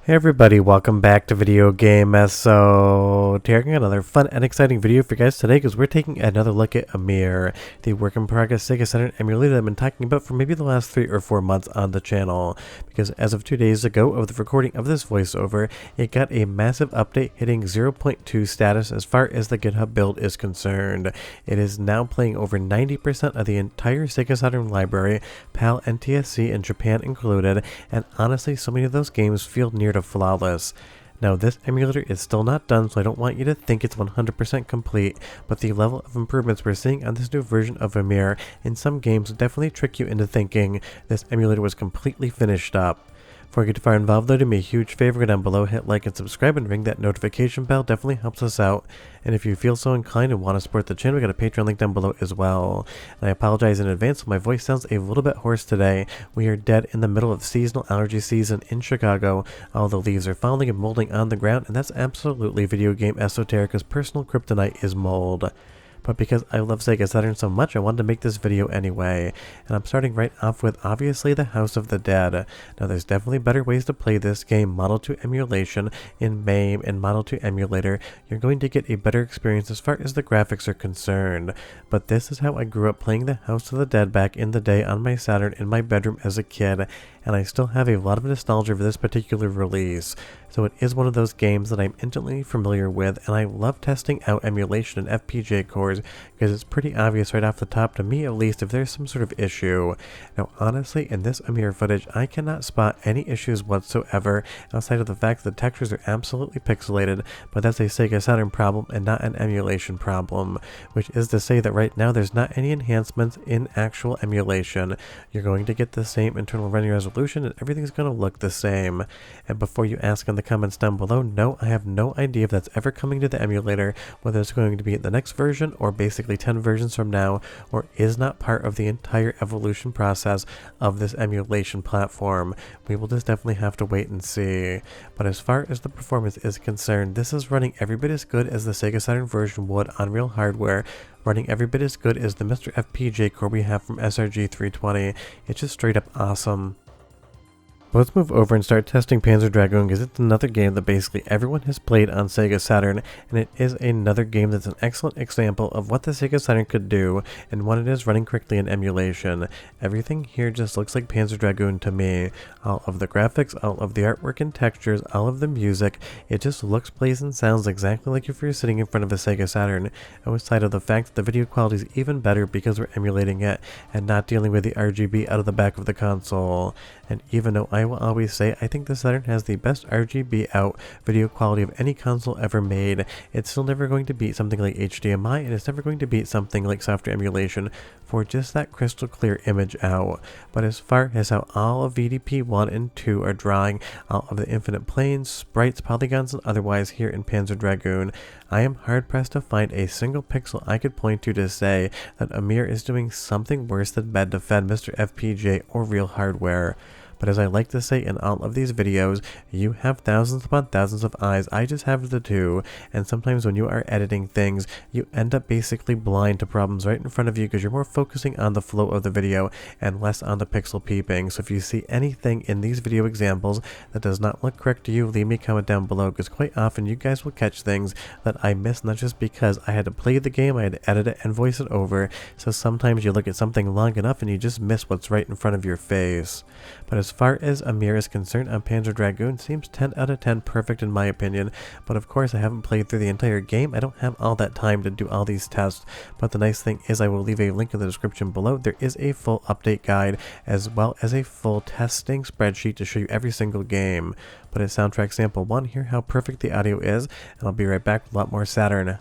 Hey everybody, welcome back to Video Game So taking another fun and exciting video for you guys today because we're taking another look at Ymir, the work in progress Sega Saturn emulator that I've been talking about for maybe the last 3 or 4 months on the channel. Because as of 2 days ago of the recording of this voiceover, it got a massive update hitting 0.2 status as far as the GitHub build is concerned. It is now playing over 90% of the entire Sega Saturn library, PAL, NTSC, and Japan included, and honestly so many of those games feel near to flawless. Now this emulator is still not done, so I don't want you to think it's 100% complete, but the level of improvements we're seeing on this new version of Ymir in some games definitely trick you into thinking this emulator was completely finished up. Before we get too far involved though, do me a huge favor, go down below, hit like and subscribe and ring that notification bell, definitely helps us out. And if you feel so inclined and want to support the channel, we got a Patreon link down below as well. And I apologize in advance if my voice sounds a little bit hoarse today. We are dead in the middle of seasonal allergy season in Chicago. All the leaves are falling and molding on the ground, and that's absolutely video game esoteric because personal kryptonite is mold. But because I love Sega Saturn so much, I wanted to make this video anyway. And I'm starting right off with obviously the House of the Dead. Now there's definitely better ways to play this game. Model 2 emulation in MAME and Model 2 emulator, you're going to get a better experience as far as the graphics are concerned. But this is how I grew up playing the House of the Dead back in the day on my Saturn in my bedroom as a kid. And I still have a lot of nostalgia for this particular release. So it is one of those games that I'm intimately familiar with, and I love testing out emulation and FPGA cores because it's pretty obvious right off the top, to me at least, if there's some sort of issue. Now honestly, in this Ymir footage, I cannot spot any issues whatsoever outside of the fact that the textures are absolutely pixelated, but that's a Sega Saturn problem and not an emulation problem, which is to say that right now there's not any enhancements in actual emulation. You're going to get the same internal running resolution and everything's going to look the same. And before you ask in the comments down below, no, I have no idea if that's ever coming to the emulator, whether it's going to be the next version or basically 10 versions from now, or is not part of the entire evolution process of this emulation platform. We will just definitely have to wait and see. But as far as the performance is concerned, this is running every bit as good as the Sega Saturn version would on real hardware, running every bit as good as the Mr. FPGA core we have from SRG 320. It's just straight up awesome. But let's move over and start testing Panzer Dragoon because it's another game that basically everyone has played on Sega Saturn, and it is another game that's an excellent example of what the Sega Saturn could do and when it is running correctly in emulation. Everything here just looks like Panzer Dragoon to me. All of the graphics, all of the artwork and textures, all of the music, it just looks, plays, and sounds exactly like if you're sitting in front of a Sega Saturn, outside of the fact that the video quality is even better because we're emulating it and not dealing with the RGB out of the back of the console. And even though I will always say I think the Saturn has the best RGB out video quality of any console ever made, it's still never going to beat something like HDMI, and it's never going to beat something like software emulation for just that crystal clear image out. But as far as how all of VDP 1 and 2 are drawing all of the infinite planes, sprites, polygons, and otherwise here in Panzer Dragoon, I am hard pressed to find a single pixel I could point to say that Ymir is doing something worse than bed to fed Mr. FPGA or real hardware. But as I like to say in all of these videos, you have thousands upon thousands of eyes, I just have the 2, and sometimes when you are editing things, you end up basically blind to problems right in front of you because you're more focusing on the flow of the video and less on the pixel peeping. So if you see anything in these video examples that does not look correct to you, leave me a comment down below because quite often you guys will catch things that I miss, not just because I had to play the game, I had to edit it and voice it over, so sometimes you look at something long enough and you just miss what's right in front of your face. But as far as Ymir is concerned on Panzer Dragoon, seems 10 out of 10 perfect in my opinion, but of course I haven't played through the entire game, I don't have all that time to do all these tests, but the nice thing is I will leave a link in the description below. There is a full update guide as well as a full testing spreadsheet to show you every single game. But as soundtrack sample 1, hear how perfect the audio is, and I'll be right back with a lot more Saturn.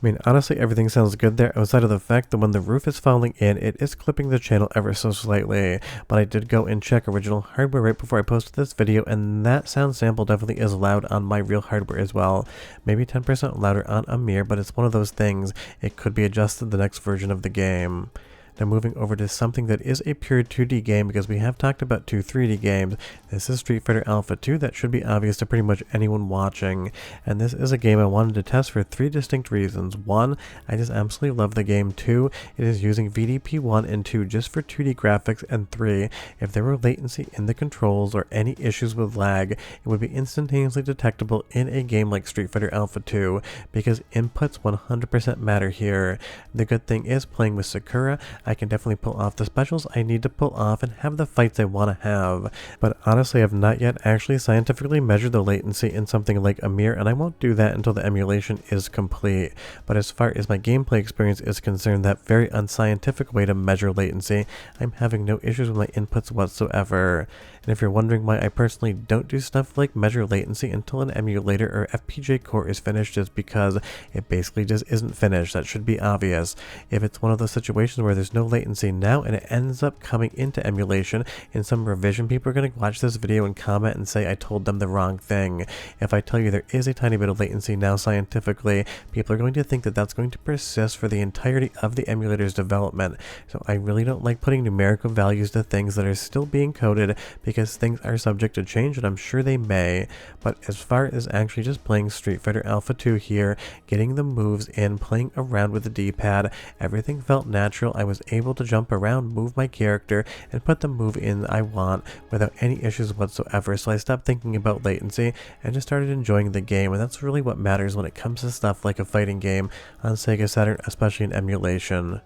I mean, honestly, everything sounds good there outside of the fact that when the roof is falling in, it is clipping the channel ever so slightly. But I did go and check original hardware right before I posted this video, and that sound sample definitely is loud on my real hardware as well. Maybe 10% louder on Ymir, but it's one of those things. It could be adjusted the next version of the game. Now moving over to something that is a pure 2D game, because we have talked about two 3D games. This is Street Fighter Alpha 2. That should be obvious to pretty much anyone watching. And this is a game I wanted to test for three distinct reasons. One, I just absolutely love the game. Two, it is using VDP 1 and 2 just for 2D graphics. And three, if there were latency in the controls or any issues with lag, it would be instantaneously detectable in a game like Street Fighter Alpha 2, because inputs 100% matter here. The good thing is, playing with Sakura, I can definitely pull off the specials I need to pull off and have the fights I want to have. But honestly, I have not yet actually scientifically measured the latency in something like Ymir, and I won't do that until the emulation is complete. But as far as my gameplay experience is concerned, that very unscientific way to measure latency, I'm having no issues with my inputs whatsoever. And if you're wondering why I personally don't do stuff like measure latency until an emulator or FPGA core is finished, is because it basically just isn't finished. That should be obvious. If it's one of those situations where there's no latency now and it ends up coming into emulation in some revision, people are going to watch this video and comment and say I told them the wrong thing. If I tell you there is a tiny bit of latency now scientifically, people are going to think that that's going to persist for the entirety of the emulator's development. So I really don't like putting numerical values to things that are still being coded, because things are subject to change, and I'm sure they may. But as far as actually just playing Street Fighter Alpha 2 here, getting the moves in, playing around with the D-pad, everything felt natural. I was able to jump around, move my character, and put the move in I want without any issues whatsoever. So I stopped thinking about latency and just started enjoying the game, and that's really what matters when it comes to stuff like a fighting game on Sega Saturn, especially in emulation.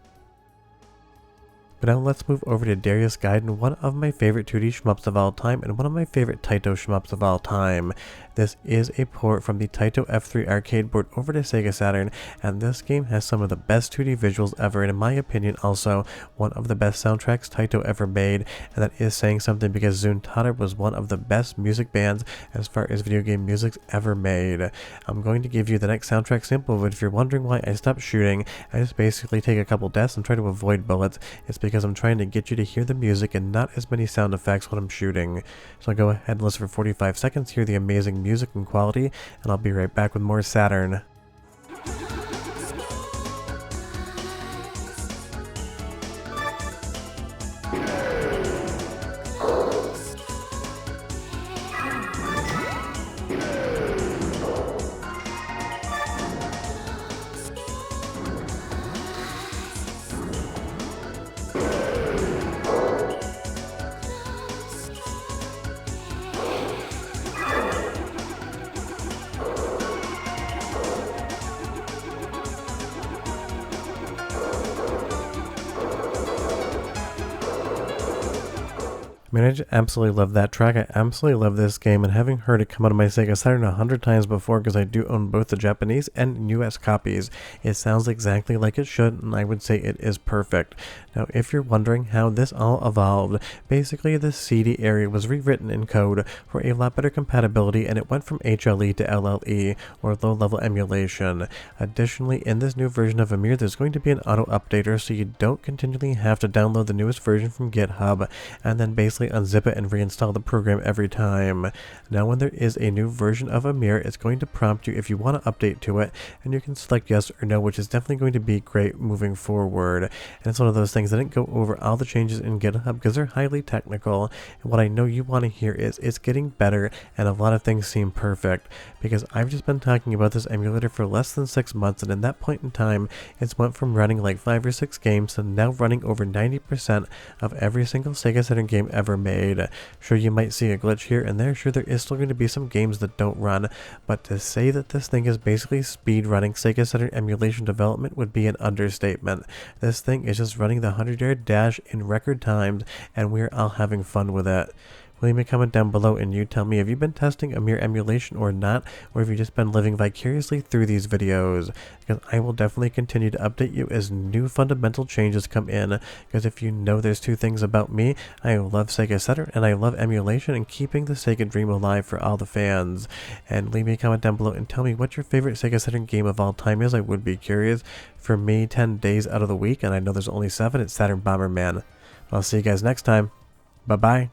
But now let's move over to Darius Gaiden, one of my favorite 2D shmups of all time and one of my favorite Taito shmups of all time. This is a port from the Taito F3 arcade board over to Sega Saturn, and this game has some of the best 2D visuals ever, and in my opinion also one of the best soundtracks Taito ever made, and that is saying something, because Zuntata was one of the best music bands as far as video game music's ever made. I'm going to give you the next soundtrack sample, but if you're wondering why I stopped shooting, I just basically take a couple deaths and try to avoid bullets. It's because I'm trying to get you to hear the music and not as many sound effects when I'm shooting. So I'll go ahead and listen for 45 seconds, hear the amazing music and quality, and I'll be right back with more Saturn. I mean, I just absolutely love that track. I absolutely love this game, and having heard it come out of my Sega Saturn 100 times before, because I do own both the Japanese and US copies, it sounds exactly like it should, and I would say it is perfect. Now, if you're wondering how this all evolved, basically the CD area was rewritten in code for a lot better compatibility, and it went from HLE to LLE, or low-level emulation. Additionally, in this new version of Ymir, there's going to be an auto-updater, so you don't continually have to download the newest version from GitHub, and then basically unzip it and reinstall the program every time. Now when there is a new version of Ymir, it's going to prompt you if you want to update to it, and you can select yes or no, which is definitely going to be great moving forward. And it's one of those things, I didn't go over all the changes in GitHub because they're highly technical, and what I know you want to hear is it's getting better and a lot of things seem perfect, because I've just been talking about this emulator for less than 6 months, and in that point in time it's went from running like 5 or 6 games to now running over 90% of every single Sega Saturn game ever made. Sure, you might see a glitch here and there, sure there is still going to be some games that don't run, but to say that this thing is basically speed running Sega Saturn emulation development would be an understatement. This thing is just running the 100-yard dash in record times, and we're all having fun with it. Leave me a comment down below and you tell me, have you been testing Ymir emulation or not, or have you just been living vicariously through these videos? Because I will definitely continue to update you as new fundamental changes come in, because if you know there's two things about me, I love Sega Saturn and I love emulation and keeping the Sega dream alive for all the fans. And leave me a comment down below and tell me what your favorite Sega Saturn game of all time is. I would be curious. For me, 10 days out of the week, and I know there's only 7, it's Saturn Bomberman. I'll see you guys next time. Bye-bye.